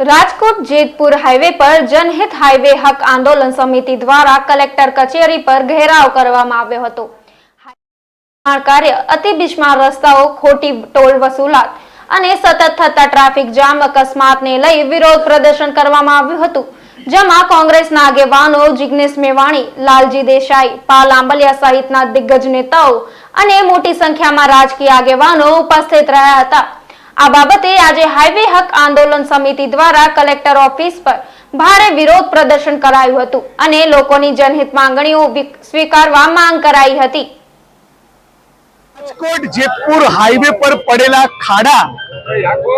Rajkot Jetpur highway પર જનહિત highway હક આંદોલન સમિતિ દ્વારા કલેક્ટર કચેરી પર ઘેરાવ કરવામાં આવ્યો હતો। કાર્ય અતિ બિસ્માર રસ્તાઓ, ખોટી ટોલ વસૂલાત અને સતત થતા ટ્રાફિક જામ અકસ્માતને લઈ વિરોધ પ્રદર્શન કરવામાં આવ્યું હતું, જેમાં કોંગ્રેસના આગેવાનો જિગ્નેશ મેવાણી, લાલજી દેસાઈ, પાલ આંબલિયા સહિતના દિગ્ગજ નેતાઓ અને મોટી સંખ્યામાં રાજકીય આગેવાનો ઉપસ્થિત રહ્યા હતા। આ બાબતે આજે હાઈવે હક આંદોલન સમિતિ દ્વારા કલેક્ટર ઓફિસ પર ભારે વિરોધ પ્રદર્શન કરાયું હતું અને લોકોની જનહિત માંગણીઓ સ્વીકારવા માંગ કરાઈ હતી। રાજકોટ જેતપુર હાઈવે પર પડેલા ખાડા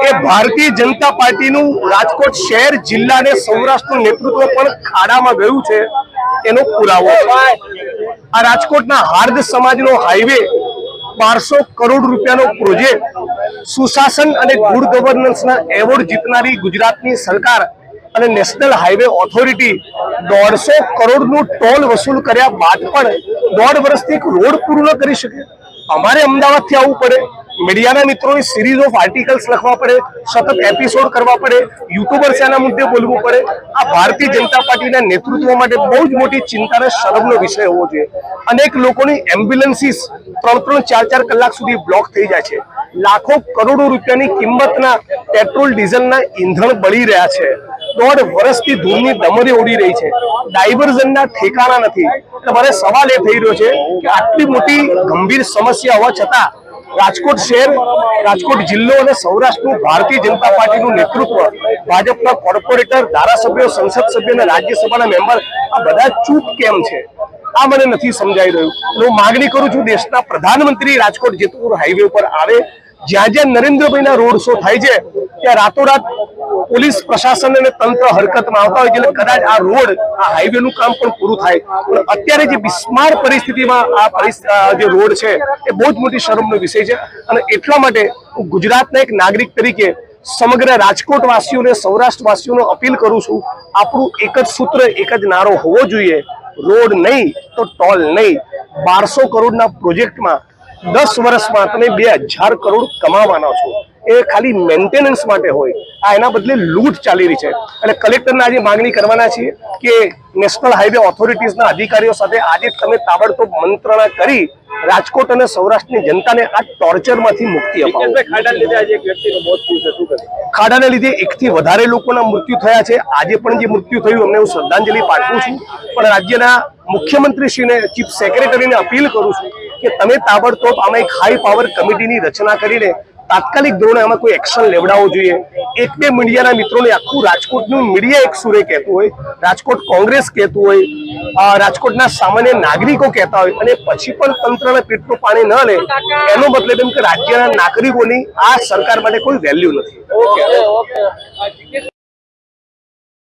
એ ભારતીય જનતા પાર્ટીનું રાજકોટ શહેર, જિલ્લા અને સૌરાષ્ટ્રનું નેતૃત્વ પણ ખાડામાં ગયું છે એનો પુરાવો છે। આ રાજકોટના હાર્દ સમાજનો હાઈવે 1200 કરોડ રૂપિયાનો પ્રોજેક્ટ, સુશાસન અને ગુડ ગવર્નન્સના એવોર્ડ જીતનારી ગુજરાતની સરકાર અને નેશનલ હાઈવે ઓથોરિટી 150 કરોડનું ટોલ વસૂલ કર્યા બાદ પણ 1.5 વર્ષથી એક રોડ પૂરું ન કરી શકે। અમારે અમદાવાદથી આવવું પડે, મીડિયાના મિત્રોની સિરીઝ ઓફ આર્ટિકલ્સ લખવા પડે, સતત એપિસોડ કરવા પડે, યુટ્યુબર્સ એના મુદ્દે બોલવું પડે। આ ભારતીય જનતા પાર્ટીના નેતૃત્વ માટે બહુ જ મોટી ચિંતા અને શરમનો વિષય હોવો જોઈએ। અનેક લોકોની એમ્બ્યુલન્સીસ 3-3, 4-4 કલાક સુધી બ્લોક થઈ જાય છે। લાખો કરોડો રૂપિયાની કિંમતના પેટ્રોલ ડીઝલના ઈંધણ બળી રહ્યા છે। 1.5 વર્ષથી ધૂળની ડમરી ઉડી રહી છે, ડાયવર્ઝનના ઠેકાણા નથી। તમારે સવાલ એ થઈ રહ્યો છે કે આટલી મોટી ગંભીર સમસ્યા હોવા છતાં રાજકોટ શહેર, રાજકોટ જિલ્લો અને સૌરાષ્ટ્રનું ભારતીય જનતા પાર્ટીનું નેતૃત્વ, ભાજપના કોર્પોરેટર, ધારાસભ્યો, સંસદ સભ્ય અને રાજ્યસભાના મેમ્બર આ બધા ચૂપ કેમ છે? આ મને નથી સમજાઈ રહ્યું। હું માંગણી કરું છું, દેશના પ્રધાનમંત્રી રાજકોટ જેતપુર હાઈવે ઉપર આવે, જ્યાં જ્યાં નરેન્દ્રભાઈના રોડ શો થાય છે ત્યાં રાતોરાત પોલીસ પ્રશાસન અને તંત્ર હરકતમાં આવતા હોય છે, કદાચ આ રોડ, આ હાઈવેનું કામ પણ પૂરું થાય। પણ અત્યારે જે બિસ્માર પરિસ્થિતિમાં આ જે રોડ છે એ બહુ જ મોટી શરમનો વિષય છે અને એટલા માટે હું ગુજરાતના એક નાગરિક તરીકે સમગ્ર રાજકોટ વાસીઓને, સૌરાષ્ટ્ર વાસીઓને અપીલ કરું છું, આપણું એક જ સૂત્ર, એક જ નારો હોવો જોઈએ, રોડ નહીં તો ટોલ નહીં। 1200 કરોડના પ્રોજેક્ટમાં 10 વર્ષમાં તમે 2000 કરોડ કમાવાના છો। એ ખાલી મેન્ટેનન્સ માટે હોય, આ એના બદલે લૂંટ ચાલી રહી છે। અને કલેક્ટરને આજે માંગણી કરવાના છીએ કે નેશનલ હાઈવે ઓથોરિટીઝના અધિકારીઓ સાથે આજે તમે તાબડતોબ મંત્રણા કરી રાજકોટ અને સૌરાષ્ટ્રની જનતાને આ ટોર્ચરમાંથી મુક્તિ અપાવો। ખાડાને લીધે 1 થી વધારે લોકોના મૃત્યુ થયા છે। આજે પણ જે મૃત્યુ થયું અમને હું શ્રદ્ધાંજલિ પાઠવું છું, પણ રાજ્યના મુખ્યમંત્રીશ્રીને, ચીફ સેક્રેટરીને અપીલ કરું છું કે તમે તાબડતોબ આમાં એક હાઈ પાવર કમિટીની રચના કરીને તાત્કાલિક ધોરણે આમાં કોઈ એક્શન લેવડાવવું જોઈએ। એક બે મીડિયાના મિત્રોને આખું રાજકોટનું મીડિયા એક સુરે કહેતું હોય, રાજકોટ કોંગ્રેસ કહેતું હોય, રાજકોટના સામાન્ય નાગરિકો કહેતા હોય અને પછી પણ તંત્રના પેટનું પાણી ન લે, એનો મતલબ એમ કે રાજ્યના નાગરિકોની આ સરકાર માટે કોઈ વેલ્યુ નથી।